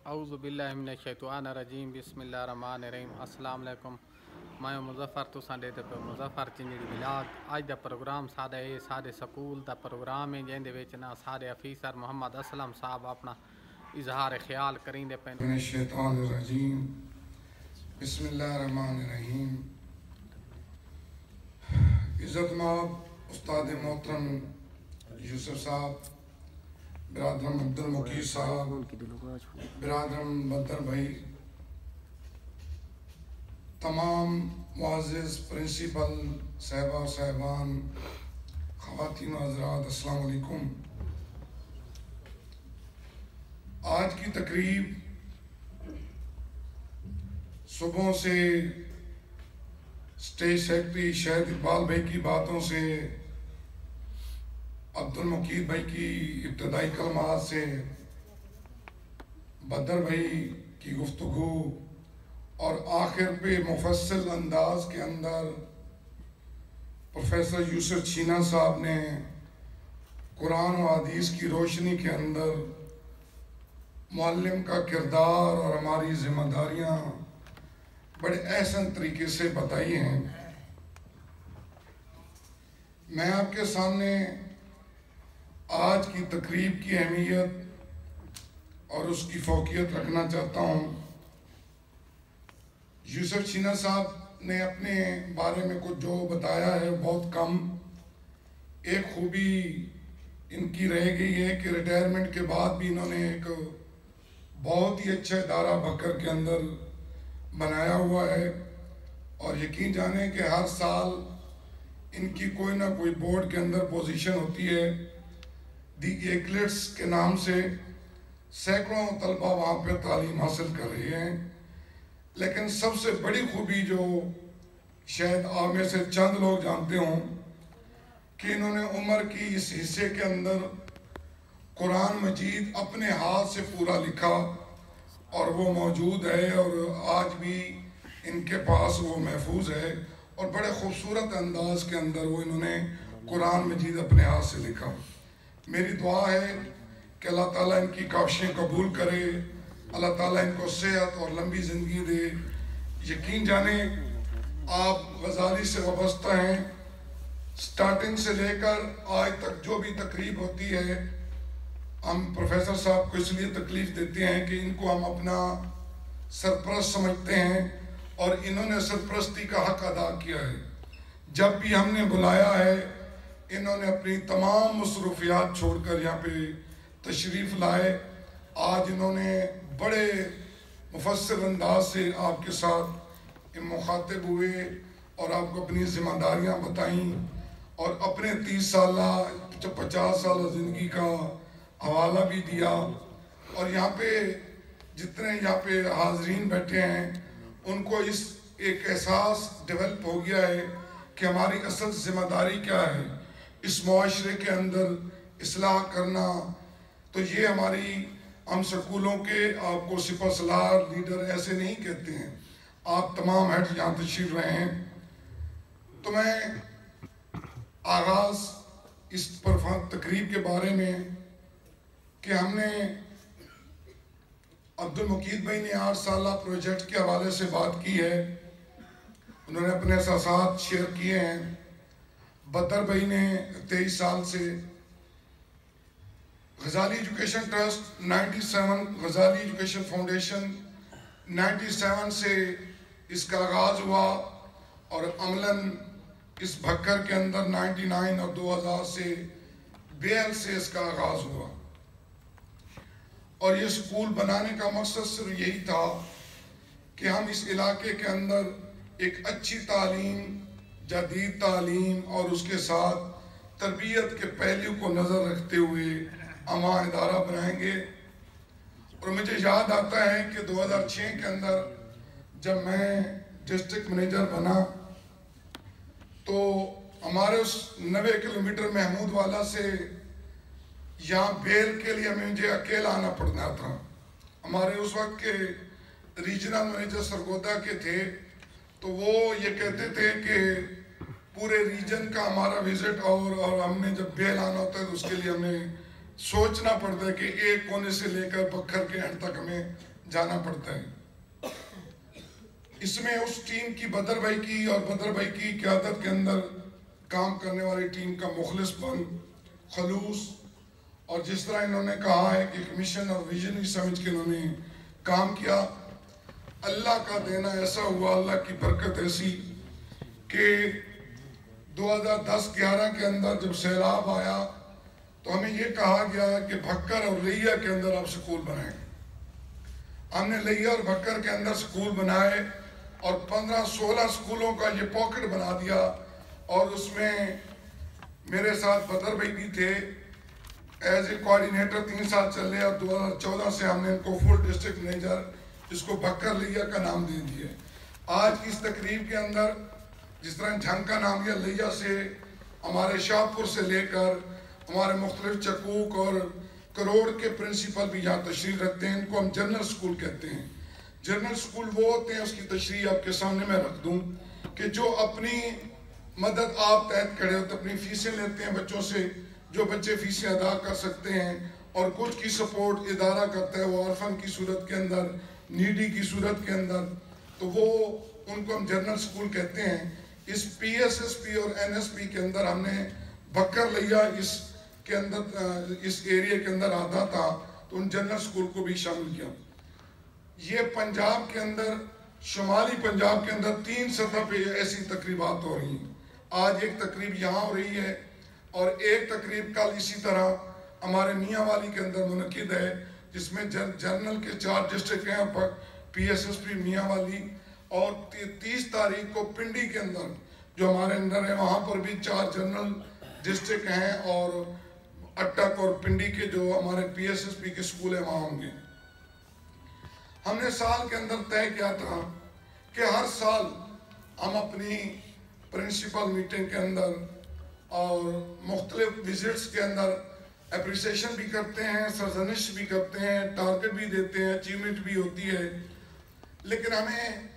اعوذ باللہ من الشیطان الرجیم بسم اللہ الرحمن الرحیم السلام علیکم میں مظفر تساں دے تے مظفر چنجڑی بلاگ اج دا پروگرام سادے سکول دا پروگرام ہے جن دے وچ نا سارے افیسر محمد اسلم صاحب اپنا اظہار خیال کریندے پین من الشیطان الرجیم بسم اللہ الرحمن الرحیم۔ عزت مآب استاد محترم یوسف صاحب، برادرم عبد المقید صاحب، برادرم بدر بھائی، تمام معزز پرنسپل صاحبہ صاحبان، خواتین و حضرات، السلام علیکم۔ آج کی تقریب صبح سے اسٹیج سیکرٹری شہید اقبال بھائی کی باتوں سے، عبد المقید بھائی کی ابتدائی کلمات سے، بدر بھائی کی گفتگو اور آخر پہ مفصل انداز کے اندر پروفیسر یوسف چھینا صاحب نے قرآن و حدیث کی روشنی کے اندر معلم کا کردار اور ہماری ذمہ داریاں بڑے احسن طریقے سے بتائی ہیں۔ میں آپ کے سامنے آج کی تقریب کی اہمیت اور اس کی فوقیت رکھنا چاہتا ہوں۔ یوسف چھینا صاحب نے اپنے بارے میں کچھ جو بتایا ہے بہت کم۔ ایک خوبی ان کی رہ گئی ہے کہ ریٹائرمنٹ کے بعد بھی انہوں نے ایک بہت ہی اچھا ادارہ بکر کے اندر بنایا ہوا ہے، اور یقین جانیں کہ ہر سال ان کی کوئی نہ کوئی بورڈ کے اندر پوزیشن ہوتی ہے۔ دی ایکلٹس کے نام سے سینکڑوں طلبہ وہاں پہ تعلیم حاصل کر رہے ہیں، لیکن سب سے بڑی خوبی جو شاید آپ میں سے چند لوگ جانتے ہوں کہ انہوں نے عمر کی اس حصے کے اندر قرآن مجید اپنے ہاتھ سے پورا لکھا، اور وہ موجود ہے، اور آج بھی ان کے پاس وہ محفوظ ہے، اور بڑے خوبصورت انداز کے اندر وہ انہوں نے قرآن مجید اپنے ہاتھ سے لکھا۔ میری دعا ہے کہ اللہ تعالیٰ ان کی کاوشیں قبول کرے، اللہ تعالیٰ ان کو صحت اور لمبی زندگی دے۔ یقین جانیں آپ غزالی سے وابستہ ہیں، سٹارٹنگ سے لے کر آج تک جو بھی تقریب ہوتی ہے ہم پروفیسر صاحب کو اس لیے تکلیف دیتے ہیں کہ ان کو ہم اپنا سرپرست سمجھتے ہیں، اور انہوں نے سرپرستی کا حق ادا کیا ہے۔ جب بھی ہم نے بلایا ہے انہوں نے اپنی تمام مصروفیات چھوڑ کر یہاں پہ تشریف لائے۔ آج انہوں نے بڑے مفصل انداز سے آپ کے ساتھ مخاطب ہوئے اور آپ کو اپنی ذمہ داریاں بتائیں، اور اپنے 30 سالہ 50 سالہ زندگی کا حوالہ بھی دیا۔ اور یہاں پہ جتنے یہاں پہ حاضرین بیٹھے ہیں ان کو اس ایک احساس ڈیولپ ہو گیا ہے کہ ہماری اصل ذمہ داری کیا ہے اس معاشرے کے اندر اصلاح کرنا۔ تو یہ ہم سکولوں کے آپ کو سپہ سالار لیڈر ایسے نہیں کہتے ہیں، آپ تمام ہیڈ یہاں تشریف رہے ہیں۔ تو میں آغاز اس تقریب کے بارے میں کہ ہم نے عبد المقید بھائی نے 8 سالہ پروجیکٹ کے حوالے سے بات کی ہے، انہوں نے اپنے احساسات شیئر کیے ہیں۔ بدر بھائی نے 23 سال سے غزالی ایجوکیشن ٹرسٹ 97، غزالی ایجوکیشن فاؤنڈیشن 97 سے اس کا آغاز ہوا، اور عملاً اس بھکر کے اندر 99 اور 2000 سے بیل سے اس کا آغاز ہوا۔ اور یہ سکول بنانے کا مقصد صرف یہی تھا کہ ہم اس علاقے کے اندر ایک اچھی تعلیم، جدید تعلیم اور اس کے ساتھ تربیت کے پہلو کو نظر رکھتے ہوئے اما ادارہ بنائیں گے۔ اور مجھے یاد آتا ہے کہ 2006 کے اندر جب میں ڈسٹرکٹ منیجر بنا تو ہمارے اس 90 کلومیٹر محمود والا سے یہاں بیل کے لیے مجھے اکیلا آنا پڑنا تھا۔ ہمارے اس وقت کے ریجنل منیجر سرگودا کے تھے، تو وہ یہ کہتے تھے کہ پورے ریجن کا ہمارا وزٹ، اور ہم نے جب بیل آنا ہوتا ہے تو اس کے لیے ہمیں सोचना पड़ता है कि एक कोने से लेकर बखर के एंड तक हमें जाना पड़ता है। इसमें उस टीम की बदर भाई की और बदर भाई की क़यादत के अंदर काम करने वाली टीम का मुखलिसपन, खलूस, और जिस तरह इन्होंने कहा है कि एक मिशन और विजन ही समझ के इन्होंने काम किया, अल्लाह का देना ऐसा हुआ, अल्लाह की बरकत ऐसी कि 2010-11 के अंदर जब सैलाब आया तो हमें ये कहा गया कि भक्कर और लैया के अंदर आप स्कूल बनाएं। हमने लैया और भक्कर के अंदर स्कूल बनाए और 15-16 स्कूलों का ये पॉकेट बना दिया, और उसमें मेरे साथ बदर भाई भी थे एज ए कोऑर्डिनेटर 3 साल चले, और 2014 से हमने इनको फुल डिस्ट्रिक्ट मैनेजर, इसको भक्कर लैया का नाम दे दिए। आज की इस तकरीब के अंदर जिस तरह झंग का नाम लिया, लैया से हमारे शाहपुर से लेकर हमारे मुख्तलिफ चकूक और करोड़ के प्रिंसिपल भी यहाँ तशरीफ रखते हैं। इनको हम जनरल स्कूल कहते हैं। जनरल स्कूल वो होते हैं, उसकी तशरीह आपके सामने मैं रख दूं, कि जो अपनी मदद आप तहत खड़े होते, अपनी फीसें लेते हैं बच्चों से, जो बच्चे फीसें अदा कर सकते हैं, और कुछ की सपोर्ट इदारा करता है, वो ऑर्फन की सूरत के अंदर, नीडी की सूरत के अंदर, तो वो उनको हम जनरल स्कूल कहते हैं। इस PSSP और NSP के अंदर हमने बक्कर लैया इसके अंदर, इस एरिया के अंदर आता था, तो उन जनरल स्कूल को भी शामिल किया। ये पंजाब के अंदर, शुमाली पंजाब के अंदर 3 सतह पे ऐसी तकरीबात हो रही हैं। आज एक तकरीब यहाँ हो रही है, और एक तकरीब कल इसी तरह हमारे मियाँ वाली के अंदर मुनक़िद है, जिसमें जनरल के 4 डिस्ट्रिक्ट हैं, PSSP मियाँ वाली, और 30 तारीख को पिंडी के अंदर जो हमारे अंदर है, वहाँ पर भी 4 जनरल डिस्ट्रिक्ट हैं, और अटक और पिंडी के जो हमारे PSSP के स्कूल हैं वहाँ होंगे। हमने साल के अंदर तय किया था कि हर साल हम अपनी प्रिंसिपल मीटिंग के अंदर और मुख्तलिफ विजिट्स के अंदर अप्रिसिएशन भी करते हैं, सरजनिश भी करते हैं, टारगेट भी देते हैं, अचीवमेंट भी होती है, लेकिन हमें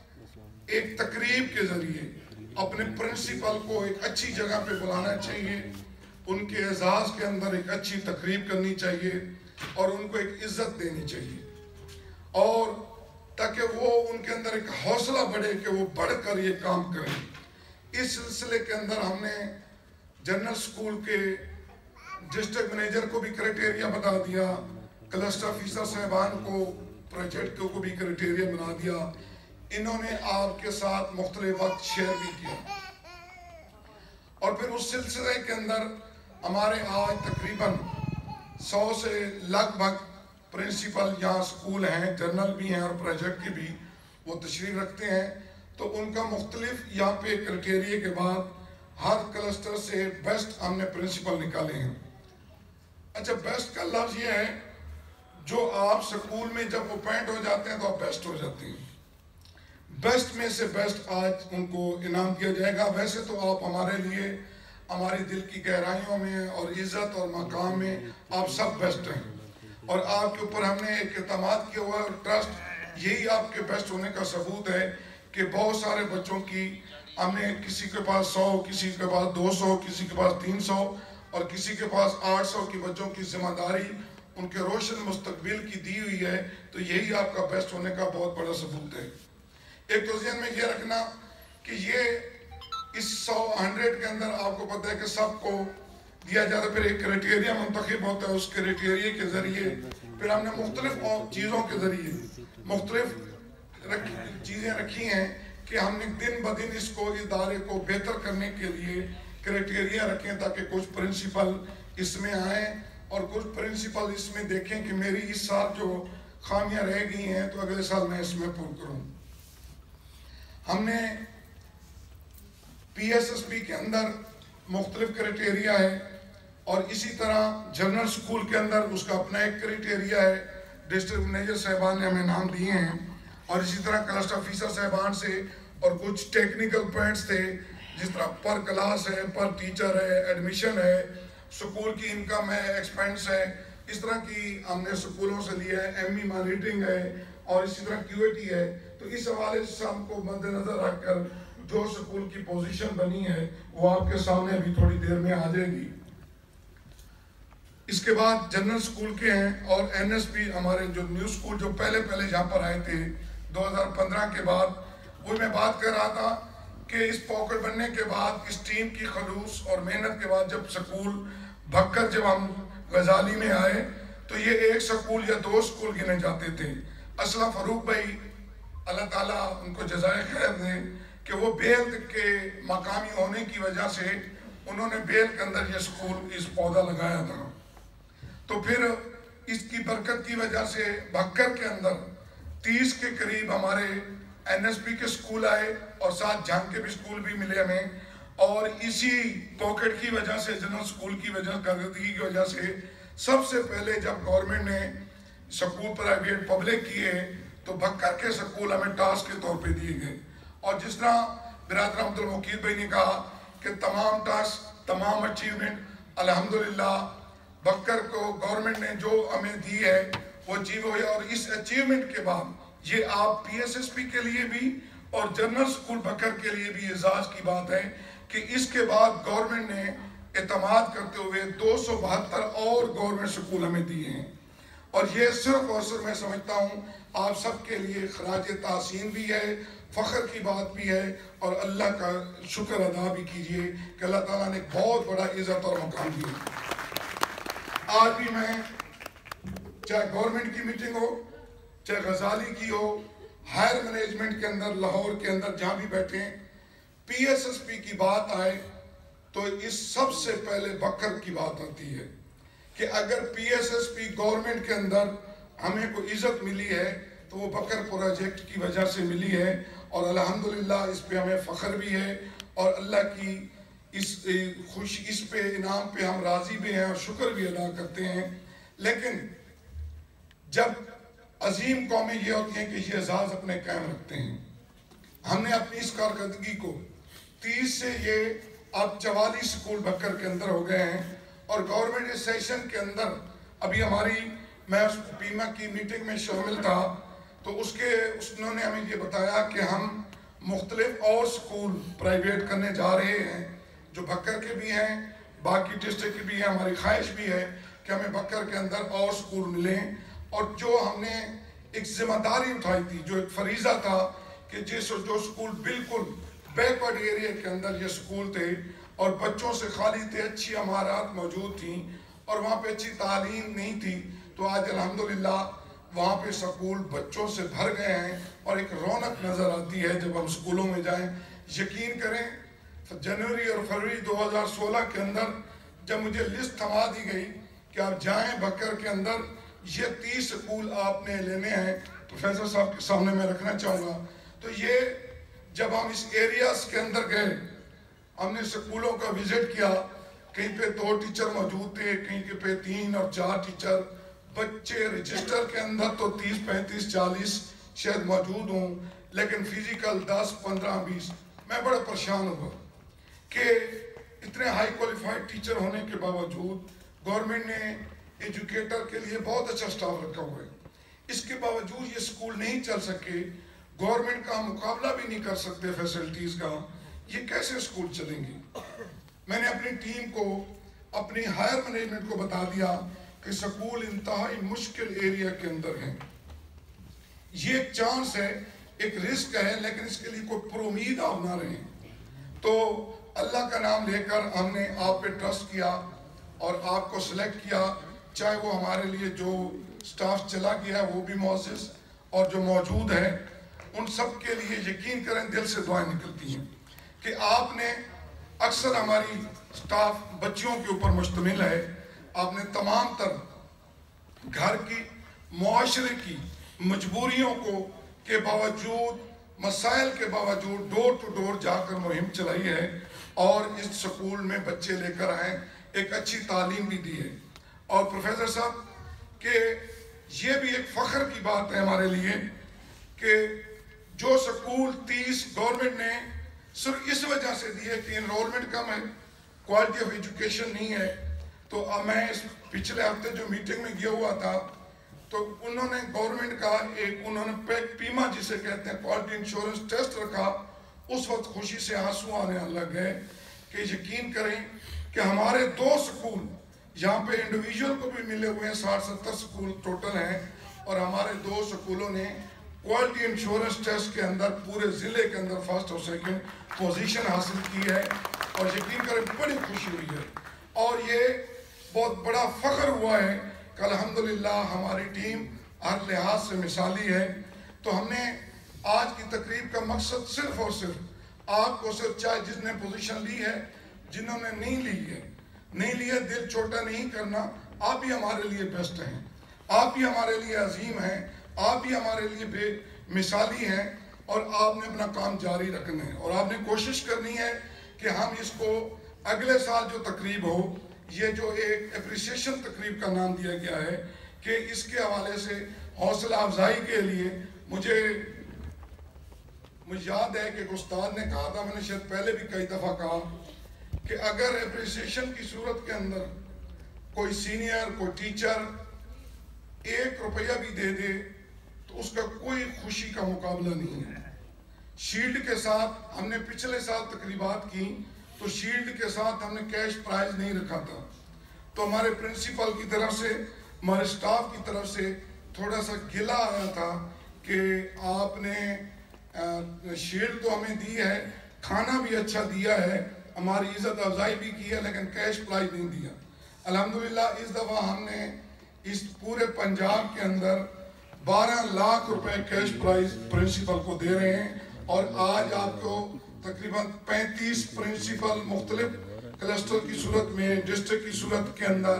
एक तकरीब के ज़रिए अपने प्रिंसिपल को एक अच्छी जगह पे बुलाना चाहिए, उनके एजाज़ के अंदर एक अच्छी तकरीब करनी चाहिए, और उनको एक इज़्ज़त देनी चाहिए, और ताकि वो उनके अंदर एक हौसला बढ़े कि वो बढ़कर ये काम करें। इस सिलसिले के अंदर हमने जनरल स्कूल के डिस्ट्रिक्ट मैनेजर को भी क्राइटेरिया बता दिया, क्लस्टर ऑफिसर साहबान को, प्रोजेक्ट को भी क्राइटेरिया बना दिया। इन्होंने आपके साथ मुख्तलिफ वक्त शेयर भी किया, और फिर उस सिलसिले के अंदर हमारे आज तकरीबन 100 से लगभग प्रिंसिपल यहाँ स्कूल हैं, जनरल भी हैं और प्रोजेक्ट के भी, वो तशरीफ रखते हैं। तो उनका मुख्तलिफ यहाँ पे क्राइटेरिया के बाद हर क्लस्टर से बेस्ट हमने प्रिंसिपल निकाले हैं। अच्छा, बेस्ट का लफ्ज़ ये है, जो आप स्कूल में जब अपॉइंट हो जाते हैं तो आप बेस्ट हो जाते हैं। बेस्ट में से बेस्ट आज उनको इनाम दिया जाएगा। वैसे तो आप हमारे लिए, हमारी दिल की गहराइयों में और इज़्ज़त और मकाम में आप सब बेस्ट हैं, और आपके ऊपर हमने एक एतमाद किया हुआ है, और ट्रस्ट यही आपके बेस्ट होने का सबूत है कि बहुत सारे बच्चों की हमने, किसी के पास 100, किसी के पास 200, किसी के पास 300 और किसी के पास 800 की बच्चों की जिम्मेदारी उनके रोशन मुस्तकबिल की दी हुई है। तो यही आपका बेस्ट होने का बहुत बड़ा सबूत है। एक तो ज़हन में ये रखना कि ये इस 100 के अंदर आपको पता है कि सबको दिया जाता है, फिर एक क्राइटेरिया मुंतखब होता है, उस क्राइटेरिया के ज़रिए फिर हमने मुख्तलिफ चीज़ों के ज़रिए मुख्तलिफ चीज़ें रखी हैं कि हमने दिन ब दिन इसको, इदारे को बेहतर करने के लिए क्राइटेरिया रखें, ताकि कुछ प्रिंसिपल इसमें आएँ और कुछ प्रिंसिपल इसमें देखें कि मेरी इस साल जो खामियां रह गई हैं तो अगले साल मैं इसमें पूर्ण करूँ। हमने PSSP के अंदर मुख्तलिफ क्राइटेरिया है, और इसी तरह जनरल स्कूल के अंदर उसका अपना एक क्राइटेरिया है, डिस्ट्रिक्ट मैनेजर साहबान ने हमें नाम दिए हैं, और इसी तरह क्लस्टर ऑफिसर साहबान से, और कुछ टेक्निकल पॉइंट्स थे, जिस तरह पर क्लास है, पर टीचर है, एडमिशन है, स्कूल की इनकम है, एक्सपेंस है, इस तरह की हमने स्कूलों से लिया है, ME मॉनिटरिंग है, और इसी तरह QAT है। तो इस हवाले से हमको मद्देनजर रखकर जो स्कूल की पोजीशन बनी है वो आपके सामने अभी थोड़ी देर में आ जाएगी। اس کے بعد جنرل سکول کے ہیں اور این ایس پی ہمارے جو نیو سکول جو پہلے یہاں پر آئے تھے 2015 کے بعد، وہ میں بات کر رہا تھا کہ اس پاکٹ بننے کے بعد اس ٹیم کی خلوص اور محنت کے بعد جب سکول بھکر جب ہم غزالی میں آئے تو یہ ایک سکول یا دو سکول گنے جاتے تھے۔ اسلم فاروق بھائی اللہ تعالیٰ ان کو جزائے خیر دے کہ وہ بیل کے مقامی ہونے کی وجہ سے انہوں نے بیل کے اندر یہ سکول اس پودا لگایا تھا، تو پھر اس کی برکت کی وجہ سے بھکر کے اندر 30 کے قریب ہمارے این ایس پی کے سکول آئے اور ساتھ جھانگ کے بھی سکول بھی ملے ہمیں، اور اسی پاکٹ کی وجہ سے جنرل سکول کی کارکردگی کی وجہ سے سب سے پہلے جب گورنمنٹ نے سکول پرائیویٹ پبلک کیے تو بھکر کے سکول ہمیں ٹاسک کے طور پہ دیے گئے، اور جس طرح برادر عبد المقید بھائی نے کہا کہ تمام ٹاسک تمام اچیومنٹ الحمدللہ بھکر کو گورنمنٹ نے جو ہمیں دی ہے وہ اچیو ہوئی، اور اس اچیومنٹ کے بعد یہ آپ پی ایس ایس پی کے لیے بھی اور جنرل سکول بھکر کے لیے بھی اعزاز کی بات ہے کہ اس کے بعد گورنمنٹ نے اعتماد کرتے ہوئے 272 اور گورنمنٹ سکول ہمیں دیے ہیں، اور یہ صرف اور صرف میں سمجھتا ہوں آپ سب کے لیے خراج تحسین بھی ہے، فخر کی بات بھی ہے، اور اللہ کا شکر ادا بھی کیجئے کہ اللہ تعالیٰ نے ایک بہت بڑا عزت اور مقام دیا۔ آج بھی میں چاہے گورنمنٹ کی میٹنگ ہو، چاہے غزالی کی ہو، ہائر مینجمنٹ کے اندر لاہور کے اندر جہاں بھی بیٹھیں، پی ایس ایس پی کی بات آئے تو اس سب سے پہلے بھکر کی بات آتی ہے کہ اگر P S S P government کے اندر ہمیں کوئی عزت ملی ہے تو وہ بھکر پروجیکٹ کی وجہ سے ملی ہے، اور الحمدللہ اس پہ ہمیں فخر بھی ہے، اور اللہ کی اس پہ انعام پہ ہم راضی بھی ہیں اور شکر بھی ادا کرتے ہیں۔ لیکن جب عظیم قومیں یہ ہوتی ہیں کہ یہ اعزاز اپنے قائم رکھتے ہیں، ہم نے اپنی اس کارکردگی کو 30 سے یہ اب 44 سکول بھکر کے اندر ہو گئے ہیں، اور گورنمنٹ اس سیشن کے اندر ابھی میں اس پیما کی میٹنگ میں شامل تھا تو انہوں نے ہمیں یہ بتایا کہ ہم مختلف اور سکول پرائیویٹ کرنے جا رہے ہیں جو بھکر کے بھی ہیں، باقی ڈسٹرکٹ کے بھی ہیں۔ ہماری خواہش بھی ہے کہ ہمیں بھکر کے اندر اور سکول ملیں، اور جو ہم نے ایک ذمہ داری اٹھائی تھی، جو ایک فریضہ تھا کہ جو سکول بالکل بیکورڈ ایریا کے اندر یہ سکول تھے اور بچوں سے خالی تھے، اچھی عمارات موجود تھیں اور وہاں پہ اچھی تعلیم نہیں تھی، تو آج الحمدللہ وہاں پہ سکول بچوں سے بھر گئے ہیں اور ایک رونق نظر آتی ہے جب ہم سکولوں میں جائیں۔ یقین کریں جنوری اور فروری 2016 کے اندر جب مجھے لسٹ تھما دی گئی کہ آپ جائیں بھکر کے اندر یہ 30 سکول آپ نے لینے ہیں، پروفیسر صاحب کے سامنے میں رکھنا چاہوں گا، تو یہ جب ہم اس ایریاز کے اندر گئے، ہم نے سکولوں کا وزٹ کیا، کہیں پہ 2 ٹیچر موجود تھے، کہیں پہ 3 اور 4 ٹیچر، بچے رجسٹر کے اندر تو 30 35 40 شاید موجود ہوں، لیکن فزیکل 10 15 20۔ میں بڑا پریشان ہوا کہ اتنے ہائی کوالیفائڈ ٹیچر ہونے کے باوجود گورنمنٹ نے ایجوکیٹر کے لیے بہت اچھا سٹاف رکھا ہوا ہے، اس کے باوجود یہ سکول نہیں چل سکے، گورنمنٹ کا مقابلہ بھی نہیں کر سکتے فیسلٹیز کا، یہ کیسے سکول چلیں گے؟ میں نے اپنی ٹیم کو، اپنی ہائر مینجمنٹ کو بتا دیا کہ سکول انتہائی مشکل ایریا کے اندر ہیں، یہ ایک چانس ہے، ایک رسک ہے، لیکن اس کے لیے کوئی پرامید آپ نہ رہیں۔ تو اللہ کا نام لے کر ہم نے آپ پہ ٹرسٹ کیا اور آپ کو سلیکٹ کیا، چاہے وہ ہمارے لیے جو سٹاف چلا گیا ہے وہ بھی معزز اور جو موجود ہے ان سب کے لیے یقین کریں دل سے دعائیں نکلتی ہیں کہ آپ نے اکثر ہماری سٹاف بچیوں کے اوپر مشتمل ہے، آپ نے تمام تر گھر کی معاشرے کی مجبوریوں کو کے باوجود، مسائل کے باوجود ڈور ٹو ڈور جا کر مہم چلائی ہے اور اس سکول میں بچے لے کر آئیں، ایک اچھی تعلیم بھی دی ہے۔ اور پروفیسر صاحب کہ یہ بھی ایک فخر کی بات ہے ہمارے لیے کہ جو سکول 30 گورنمنٹ نے صرف اس وجہ سے دی ہے کہ انرولمنٹ کم ہے، کوالٹی آف ایجوکیشن نہیں ہے۔ تو میں اس پچھلے ہفتے جو میٹنگ میں گیا ہوا تھا تو انہوں نے گورنمنٹ کا انہوں نے پیما جسے کہتے ہیں کوالٹی انشورنس ٹیسٹ رکھا، اس وقت خوشی سے آنسو آنے لگ گئے کہ یقین کریں کہ ہمارے 2 سکول यहाँ पे इंडिविजुअल को भी मिले हुए हैं 60-70 स्कूल टोटल हैं, और हमारे 2 स्कूलों ने क्वालिटी इंश्योरेंस टेस्ट के अंदर पूरे ज़िले के अंदर फर्स्ट और सेकंड पोजीशन हासिल की है, और यकीन करें बड़ी खुशी हुई है और ये बहुत बड़ा फ़ख्र हुआ है कि अल्हम्दुलिल्लाह हमारी टीम हर लिहाज से मिसाली है। तो हमने आज की तकरीब का मकसद सिर्फ और सिर्फ आपको सिर्फ, चाहे जिसने पोजीशन ली है, जिन्होंने नहीं ली है, दिल छोटा नहीं करना। आप ही हमारे लिए बेस्ट हैं, आप ही हमारे लिए अजीम हैं, आप ही हमारे लिए बेमिसाली हैं, और आपने अपना काम जारी रखना है और आपने कोशिश करनी है कि हम इसको अगले साल जो तकरीब हो, ये जो एक एप्रिसिएशन तकरीब का नाम दिया गया है, कि इसके हवाले से हौसला अफजाई के लिए मुझे याद है कि उस्ताद ने कहा था, मैंने शायद पहले भी कई दफ़ा कहा, कि अगर एप्रिसिएशन की सूरत के अंदर कोई सीनियर, कोई टीचर 1 रुपया भी दे दे तो उसका कोई खुशी का मुकाबला नहीं है। शील्ड के साथ हमने पिछले साल तकरीबात की, तो शील्ड के साथ हमने कैश प्राइज नहीं रखा था, तो हमारे प्रिंसिपल की तरफ से, हमारे स्टाफ की तरफ से थोड़ा सा गिला आया था कि आपने शील्ड तो हमें दी है, खाना भी अच्छा दिया है, हमारी इज़्ज़त अफजाई भी की है, लेकिन कैश प्राइज नहीं दिया। अल्हम्दुलिल्लाह इस दफ़ा हमने इस पूरे पंजाब के अंदर 12 लाख रुपए कैश प्राइज प्रिंसिपल को दे रहे हैं, और आज आपको तकरीबन 35 प्रिंसिपल मुख्तलिफ क्लस्टर की सूरत में, डिस्ट्रिक्ट की सूरत के अंदर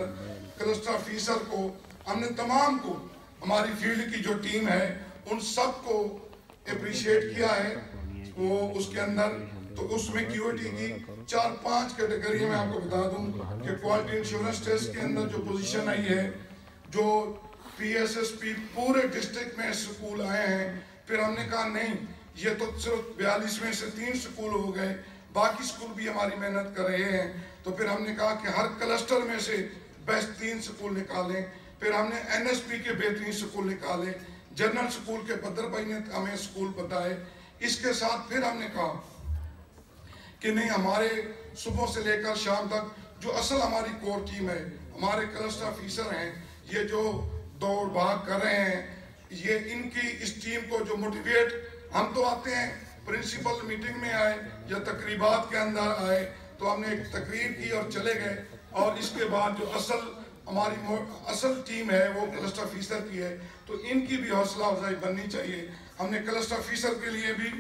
क्लस्टर ऑफिसर को हमने तमाम को, हमारी फील्ड की जो टीम है उन सब को अप्रिशिएट किया है। वो उसके अंदर तो उसमें क्यूटी की 4-5 कैटेगरी में आपको बता दूं कि क्वालिटी इंश्योरेंस टेस्ट के अंदर जो पोजीशन आई है, जो PSSP पूरे डिस्ट्रिक्ट में स्कूल आए हैं, फिर हमने कहा नहीं, ये तो सिर्फ 42 में से 3 स्कूल हो गए, बाकी स्कूल भी हमारी मेहनत कर रहे हैं, तो फिर हमने कहा कि हर क्लस्टर में से बेस्ट 3 स्कूल निकालें। फिर हमने NSP के बेहतरीन स्कूल निकाले, जनरल स्कूल के बदर भाई ने हमें स्कूल बताए। इसके साथ फिर हमने कहा कि नहीं, हमारे सुबह से लेकर शाम तक जो असल हमारी कोर टीम है, हमारे क्लस्टर ऑफिसर हैं, ये जो दौड़ भाग कर रहे हैं, ये इनकी इस टीम को जो मोटिवेट, हम तो आते हैं प्रिंसिपल मीटिंग में आए या तकरीबात के अंदर आए तो हमने एक तकरीर की और चले गए, और इसके बाद जो हमारी असल टीम है वो क्लस्टर ऑफिसर की है, तो इनकी भी हौसला अफजाई बननी चाहिए। हमने क्लस्टर ऑफिसर के लिए भी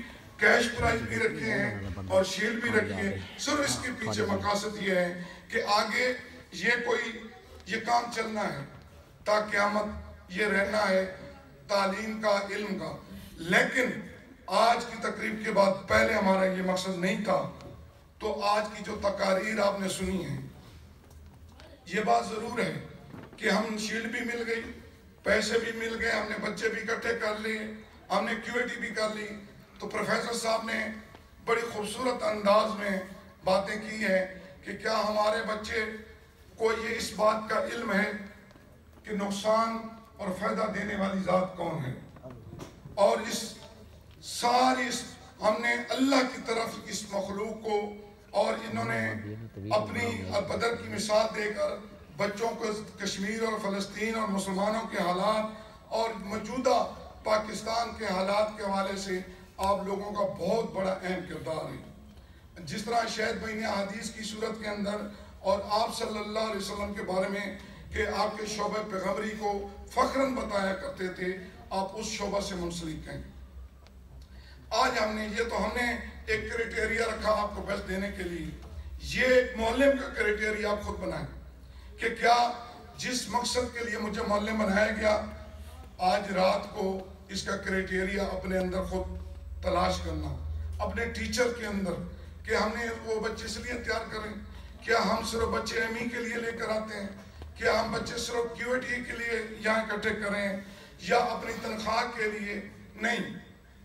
कैश प्राइज भी रखे हैं और शील्ड भी रखी है। सिर्फ इसके पीछे मकसद ये है कि आगे ये काम चलना है, ताकि क़यामत ये रहना है तालीम का, इल्म का। लेकिन आज की तकरीब के बाद पहले हमारा ये मकसद नहीं था, तो आज की जो तकारीर आपने सुनी है, ये बात ज़रूर है कि हम शील्ड भी मिल गई, पैसे भी मिल गए, हमने बच्चे भी इकट्ठे कर लिए, हमने क्यूटी भी कर ली, तो प्रोफेसर साहब ने बड़ी खूबसूरत अंदाज में बातें की हैं कि क्या हमारे बच्चे को ये इस बात का इल्म है कि नुकसान और फ़ायदा देने वाली ज़ात कौन है, और इस सारी हमने अल्लाह की तरफ इस मखलूक को, और इन्होंने अपनी बदर की मिसाल देकर बच्चों को कश्मीर और फ़लस्तीन और मुसलमानों के हालात और मौजूदा पाकिस्तान के हालात के हवाले से आप लोगों का बहुत बड़ा अहम किरदार है। जिस तरह शायद भाई ने हदीस की सूरत के अंदर और आप सल्लल्लाहु अलैहि वसल्लम के बारे में कि आपके शोबे पैगम्बरी को फ़ख्रन बताया करते थे, आप उस शोबा से मुंसलिक हैं। आज हमने एक क्राइटेरिया रखा आपको बेस्ट देने के लिए, ये एक मुअल्लिम का क्राइटेरिया आप खुद बनाएं कि क्या जिस मकसद के लिए मुझे मुअल्लिम बनाया गया, आज रात को इसका क्राइटेरिया अपने अंदर खुद तलाश करना, अपने टीचर के अंदर, कि हमने वो बच्चे इसलिए तैयार करें, क्या हम सिर्फ बच्चे ME के लिए लेकर आते हैं, क्या हम बच्चे सिर्फ QT के लिए यहाँ इकट्ठे करें या अपनी तनख्वाह के लिए, नहीं।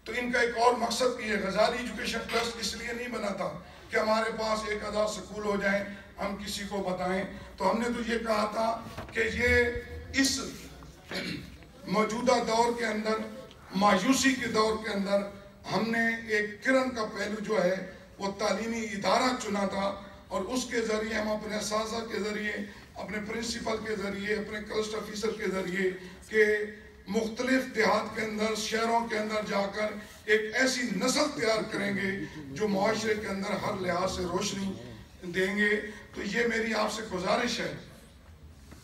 तो इनका एक और मकसद भी है। गजाली एजुकेशन ट्रस्ट इसलिए नहीं बना था कि हमारे पास 1000 स्कूल हो जाएं, हम किसी को बताएं, तो हमने तो ये कहा था कि ये इस मौजूदा दौर के अंदर, मायूसी के दौर के अंदर, हमने एक किरण का पहलू जो है वो तालीमी इदारा चुना था, और उसके ज़रिए हम अपने असासा के ज़रिए اپنے پرنسپل کے ذریعے، اپنے کلسٹر آفیسر کے ذریعے کہ مختلف دیہات کے اندر، شہروں کے اندر جا کر ایک ایسی نسل تیار کریں گے جو معاشرے کے اندر ہر لحاظ سے روشنی دیں گے۔ تو یہ میری آپ سے گزارش ہے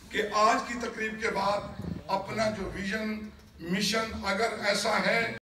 کہ آج کی تقریب کے بعد اپنا جو ویژن، مشن اگر ایسا ہے